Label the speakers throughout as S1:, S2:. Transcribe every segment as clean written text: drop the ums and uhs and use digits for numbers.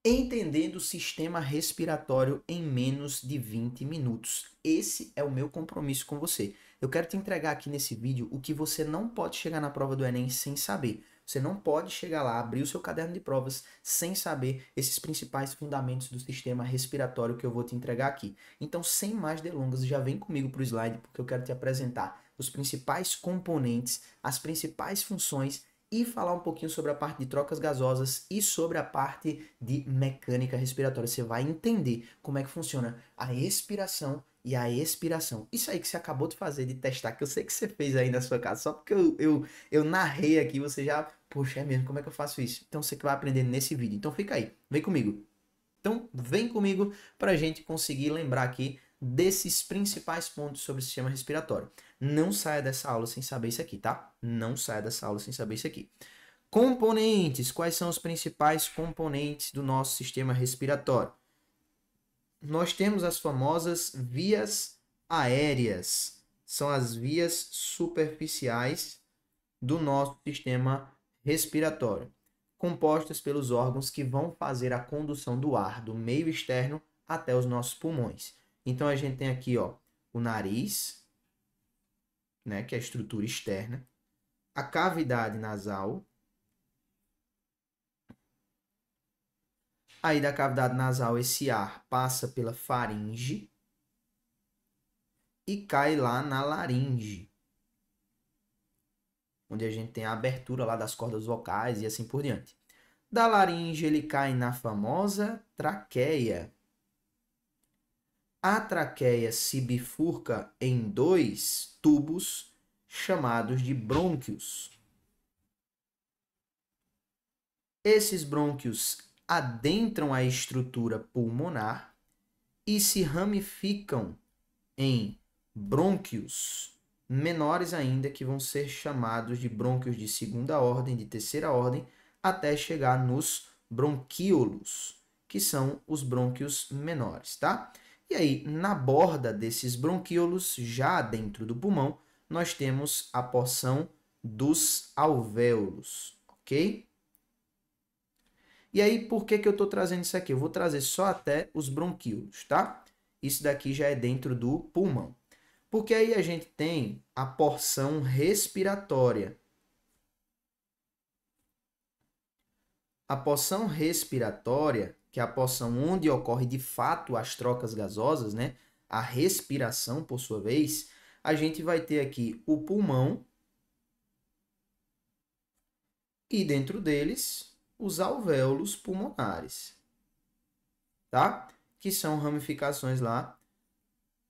S1: entendendo o sistema respiratório em menos de 20 minutos. Esse é o meu compromisso com você. Eu quero te entregar aqui nesse vídeo o que você não pode chegar na prova do Enem sem saber. Você não pode chegar lá, abrir o seu caderno de provas sem saber esses principais fundamentos do sistema respiratório que eu vou te entregar aqui. Então, sem mais delongas, já vem comigo para o slide, porque eu quero te apresentar os principais componentes, as principais funções e falar um pouquinho sobre a parte de trocas gasosas e sobre a parte de mecânica respiratória. Você vai entender como é que funciona a expiração e a expiração. Isso aí que você acabou de fazer, de testar, que eu sei que você fez aí na sua casa, só porque eu narrei aqui, você já, poxa, é mesmo, como é que eu faço isso? Então você que vai aprender nesse vídeo. Então fica aí, vem comigo. Então, vem comigo para a gente conseguir lembrar aqui desses principais pontos sobre o sistema respiratório. Não saia dessa aula sem saber isso aqui, tá? Não saia dessa aula sem saber isso aqui. Componentes. Quais são os principais componentes do nosso sistema respiratório? Nós temos as famosas vias aéreas. São as vias superficiais do nosso sistema respiratório, compostas pelos órgãos que vão fazer a condução do ar do meio externo até os nossos pulmões. Então a gente tem aqui, ó, o nariz, né, que é a estrutura externa, a cavidade nasal. Aí da cavidade nasal esse ar passa pela faringe e cai lá na laringe, onde a gente tem a abertura lá das cordas vocais e assim por diante. Da laringe ele cai na famosa traqueia. A traqueia se bifurca em dois tubos chamados de brônquios. Esses brônquios adentram a estrutura pulmonar e se ramificam em brônquios menores ainda, que vão ser chamados de brônquios de segunda ordem, de terceira ordem, até chegar nos bronquíolos, que são os brônquios menores, tá? E aí, na borda desses bronquíolos, já dentro do pulmão, nós temos a porção dos alvéolos, ok? E aí, por que eu estou trazendo isso aqui? Eu vou trazer só até os bronquíolos, tá? Isso daqui já é dentro do pulmão. Porque aí a gente tem a porção respiratória. A porção respiratória, que é a porção onde ocorre de fato as trocas gasosas, né? A respiração, por sua vez, a gente vai ter aqui o pulmão e dentro deles os alvéolos pulmonares, tá? Que são ramificações lá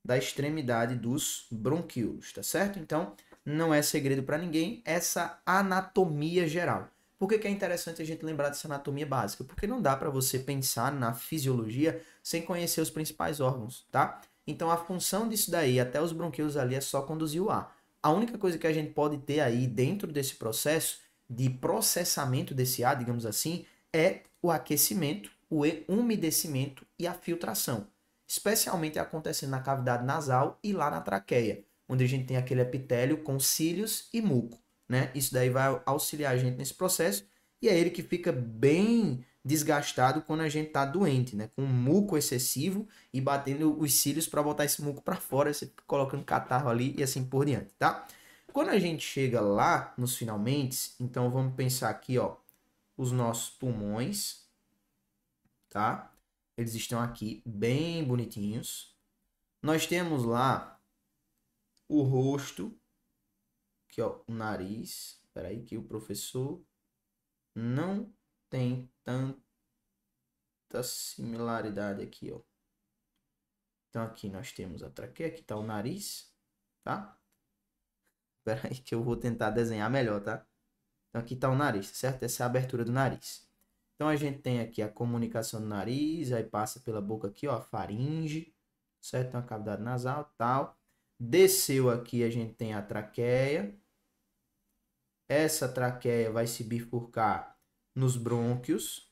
S1: da extremidade dos bronquíolos, tá certo? Então, não é segredo para ninguém essa anatomia geral. Por que é interessante a gente lembrar dessa anatomia básica? Porque não dá para você pensar na fisiologia sem conhecer os principais órgãos, tá? Então, a função disso daí, até os bronquíolos ali, é só conduzir o ar. A única coisa que a gente pode ter aí dentro desse processo de processamento desse ar, digamos assim, é o aquecimento, o umedecimento e a filtração, especialmente acontecendo na cavidade nasal e lá na traqueia, onde a gente tem aquele epitélio com cílios e muco, né? Isso daí vai auxiliar a gente nesse processo e é ele que fica bem desgastado quando a gente tá doente, né? Com muco excessivo e batendo os cílios para botar esse muco para fora, você fica colocando catarro ali e assim por diante, tá? Quando a gente chega lá nos finalmente, então vamos pensar aqui, ó, os nossos pulmões, tá? Eles estão aqui bem bonitinhos. Nós temos lá o rosto, que é o nariz. Espera aí que o professor não tem tanta similaridade aqui, ó. Então aqui nós temos a traqueia, aqui está o nariz, tá? Espera aí que eu vou tentar desenhar melhor, tá? Então aqui está o nariz, certo? Essa é a abertura do nariz. Então a gente tem aqui a comunicação do nariz, aí passa pela boca aqui, ó, a faringe, certo? Então a cavidade nasal, tal. Desceu aqui, a gente tem a traqueia. Essa traqueia vai se bifurcar nos brônquios,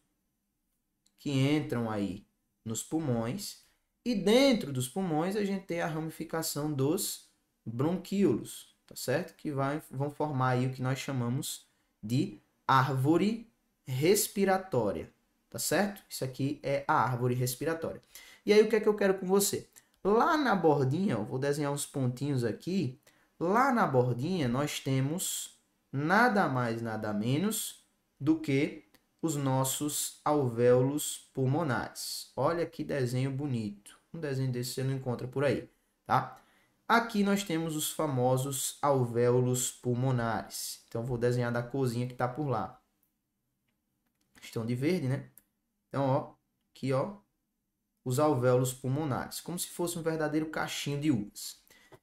S1: que entram aí nos pulmões. E dentro dos pulmões, a gente tem a ramificação dos bronquíolos, tá certo? Que vão formar aí o que nós chamamos de árvore respiratória, tá certo? Isso aqui é a árvore respiratória. E aí, o que é que eu quero com você? Lá na bordinha, eu vou desenhar uns pontinhos aqui. Lá na bordinha, nós temos nada mais, nada menos do que os nossos alvéolos pulmonares. Olha que desenho bonito. Um desenho desse você não encontra por aí, tá? Aqui nós temos os famosos alvéolos pulmonares. Então, vou desenhar da corzinha que está por lá. Estão de verde, né? Então, ó, aqui, ó, os alvéolos pulmonares, como se fosse um verdadeiro cachinho de uvas.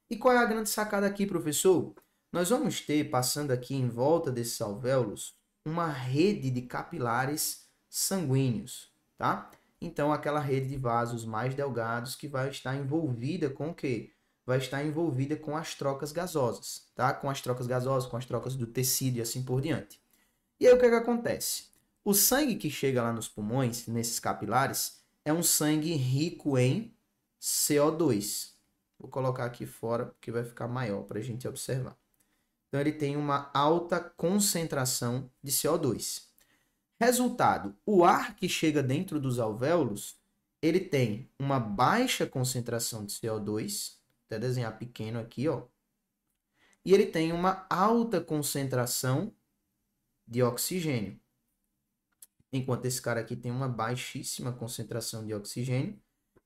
S1: E qual é a grande sacada aqui, professor? Nós vamos ter, passando aqui em volta desses alvéolos, uma rede de capilares sanguíneos, tá? Então, aquela rede de vasos mais delgados que vai estar envolvida com o quê? Vai estar envolvida com as trocas gasosas, tá? Com as trocas gasosas, com as trocas do tecido e assim por diante. E aí, o que é que acontece? O sangue que chega lá nos pulmões, nesses capilares, é um sangue rico em CO2. Vou colocar aqui fora, porque vai ficar maior para a gente observar. Então, ele tem uma alta concentração de CO2. Resultado, o ar que chega dentro dos alvéolos, ele tem uma baixa concentração de CO2, até desenhar pequeno aqui, ó, e ele tem uma alta concentração de oxigênio. Enquanto esse cara aqui tem uma baixíssima concentração de oxigênio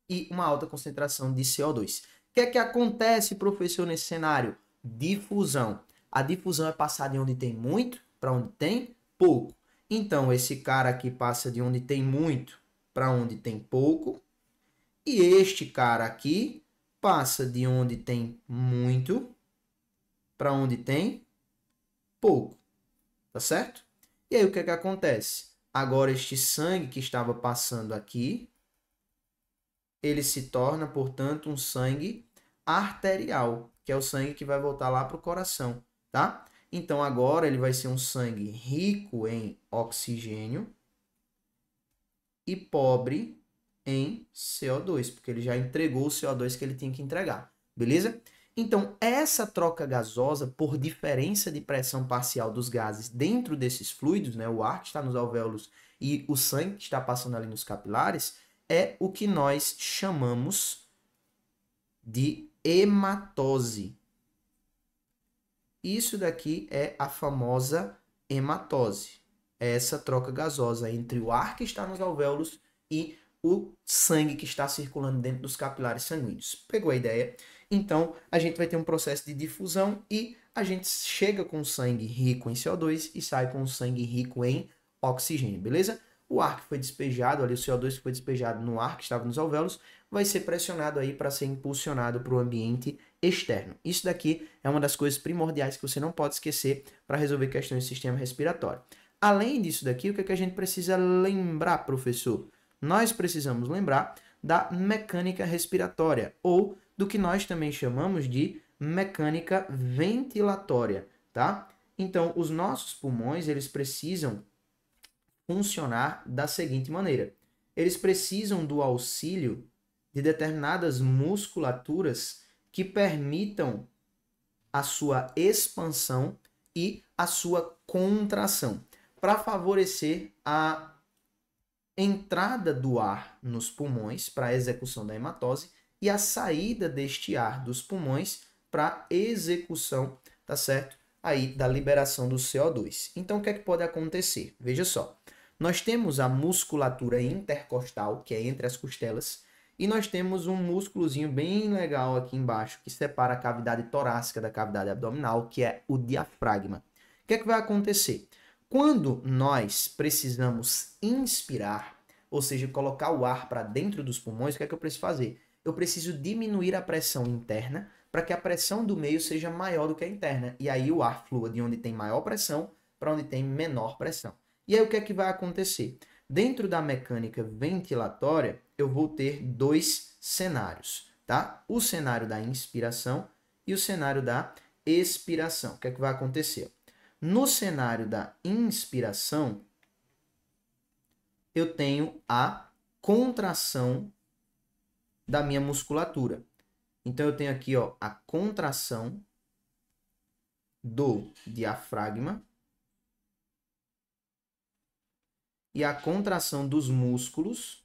S1: e uma alta concentração de CO2. O que é que acontece, professor, nesse cenário? Difusão. A difusão é passar de onde tem muito para onde tem pouco. Então, esse cara aqui passa de onde tem muito para onde tem pouco. E este cara aqui passa de onde tem muito para onde tem pouco. Tá certo? E aí, o que é que acontece? Agora, este sangue que estava passando aqui, ele se torna, portanto, um sangue arterial, que é o sangue que vai voltar lá para o coração, tá? Então, agora ele vai ser um sangue rico em oxigênio e pobre em CO2, porque ele já entregou o CO2 que ele tinha que entregar, beleza? Então, essa troca gasosa, por diferença de pressão parcial dos gases dentro desses fluidos, né, o ar que está nos alvéolos e o sangue que está passando ali nos capilares, é o que nós chamamos de hematose. Isso daqui é a famosa hematose. É essa troca gasosa entre o ar que está nos alvéolos e o sangue que está circulando dentro dos capilares sanguíneos. Pegou a ideia? Então, a gente vai ter um processo de difusão e a gente chega com sangue rico em CO2 e sai com sangue rico em oxigênio, beleza? O ar que foi despejado, ali o CO2 que foi despejado no ar que estava nos alvéolos, vai ser pressionado aí para ser impulsionado para o ambiente externo. Isso daqui é uma das coisas primordiais que você não pode esquecer para resolver questões do sistema respiratório. Além disso daqui, o que é que a gente precisa lembrar, professor? Nós precisamos lembrar da mecânica respiratória, ou do que nós também chamamos de mecânica ventilatória, tá? Então, os nossos pulmões, eles precisam funcionar da seguinte maneira. Eles precisam do auxílio de determinadas musculaturas que permitam a sua expansão e a sua contração, para favorecer a entrada do ar nos pulmões para a execução da hematose e a saída deste ar dos pulmões para execução, tá certo? Aí da liberação do CO2. Então o que é que pode acontecer? Veja só. Nós temos a musculatura intercostal, que é entre as costelas, e nós temos um músculozinho bem legal aqui embaixo, que separa a cavidade torácica da cavidade abdominal, que é o diafragma. O que é que vai acontecer? Quando nós precisamos inspirar, ou seja, colocar o ar para dentro dos pulmões, o que é que eu preciso fazer? Eu preciso diminuir a pressão interna para que a pressão do meio seja maior do que a interna. E aí o ar flua de onde tem maior pressão para onde tem menor pressão. E aí o que é que vai acontecer? Dentro da mecânica ventilatória, eu vou ter dois cenários, tá? O cenário da inspiração e o cenário da expiração. O que é que vai acontecer? No cenário da inspiração, eu tenho a contração da minha musculatura. Então, eu tenho aqui, ó, a contração do diafragma e a contração dos músculos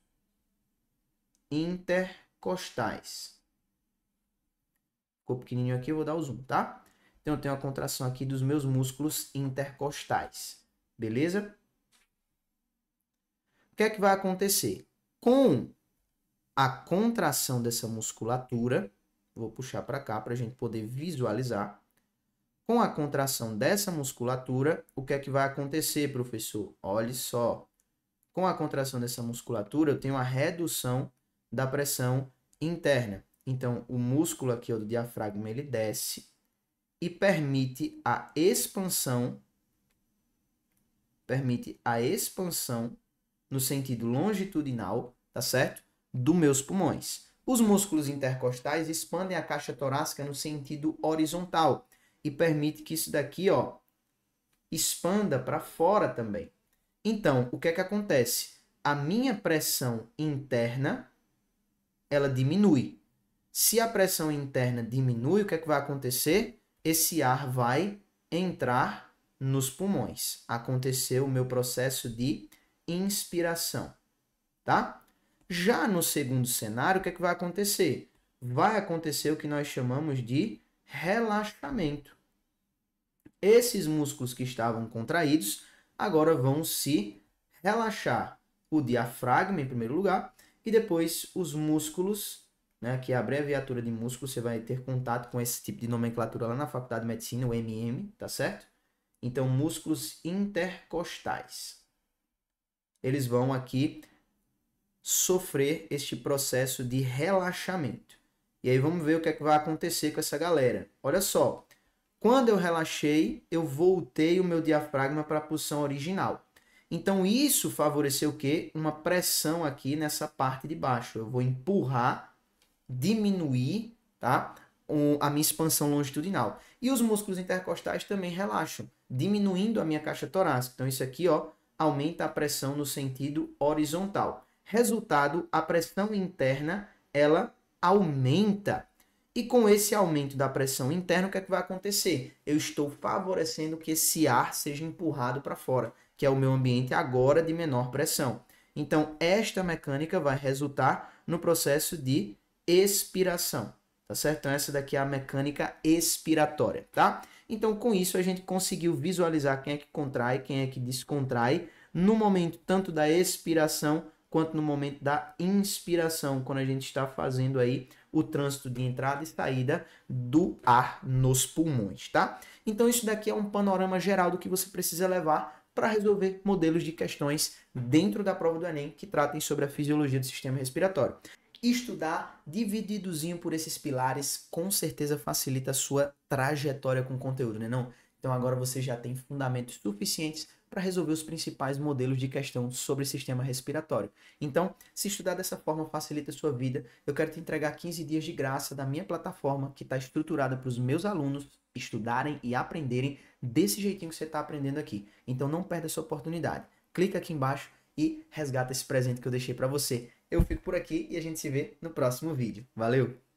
S1: intercostais. Ficou pequenininho aqui, eu vou dar o zoom, tá? Então, eu tenho a contração aqui dos meus músculos intercostais. Beleza? O que é que vai acontecer? Com a contração dessa musculatura, vou puxar para cá para a gente poder visualizar. Com a contração dessa musculatura, o que é que vai acontecer, professor? Olhe só. Com a contração dessa musculatura, eu tenho a redução da pressão interna. Então, o músculo aqui, do diafragma, ele desce e permite a expansão no sentido longitudinal, tá certo? Dos meus pulmões. Os músculos intercostais expandem a caixa torácica no sentido horizontal e permite que isso daqui, expanda para fora também. Então, o que é que acontece? A minha pressão interna, ela diminui. Se a pressão interna diminui, o que é que vai acontecer? Esse ar vai entrar nos pulmões. Aconteceu o meu processo de inspiração, tá? Já no segundo cenário, o que é que vai acontecer? Vai acontecer o que nós chamamos de relaxamento. Esses músculos que estavam contraídos agora vão se relaxar. O diafragma, em primeiro lugar, e depois os músculos, né, que é a abreviatura de músculo, você vai ter contato com esse tipo de nomenclatura lá na Faculdade de Medicina, o MM, tá certo? Então, músculos intercostais. Eles vão aqui sofrer este processo de relaxamento. E aí vamos ver o que é que vai acontecer com essa galera. Olha só, quando eu relaxei, eu voltei o meu diafragma para a posição original. Então isso favoreceu o quê? Uma pressão aqui nessa parte de baixo. Eu vou empurrar, diminuir, tá? A minha expansão longitudinal. E os músculos intercostais também relaxam, diminuindo a minha caixa torácica. Então isso aqui, aumenta a pressão no sentido horizontal. Resultado, a pressão interna, ela aumenta. E com esse aumento da pressão interna, o que é que vai acontecer? Eu estou favorecendo que esse ar seja empurrado para fora, que é o meu ambiente agora de menor pressão. Então, esta mecânica vai resultar no processo de expiração, tá certo? Então, essa daqui é a mecânica expiratória, tá? Então, com isso, a gente conseguiu visualizar quem é que contrai, quem é que descontrai, no momento tanto da expiração quanto no momento da inspiração, quando a gente está fazendo aí o trânsito de entrada e saída do ar nos pulmões, tá? Então isso daqui é um panorama geral do que você precisa levar para resolver modelos de questões dentro da prova do Enem que tratem sobre a fisiologia do sistema respiratório. Estudar divididozinho por esses pilares com certeza facilita a sua trajetória com conteúdo, né não? Então agora você já tem fundamentos suficientes para resolver os principais modelos de questão sobre o sistema respiratório. Então, se estudar dessa forma facilita a sua vida, eu quero te entregar 15 dias de graça da minha plataforma, que está estruturada para os meus alunos estudarem e aprenderem desse jeitinho que você está aprendendo aqui. Então, não perda essa oportunidade. Clica aqui embaixo e resgata esse presente que eu deixei para você. Eu fico por aqui e a gente se vê no próximo vídeo. Valeu!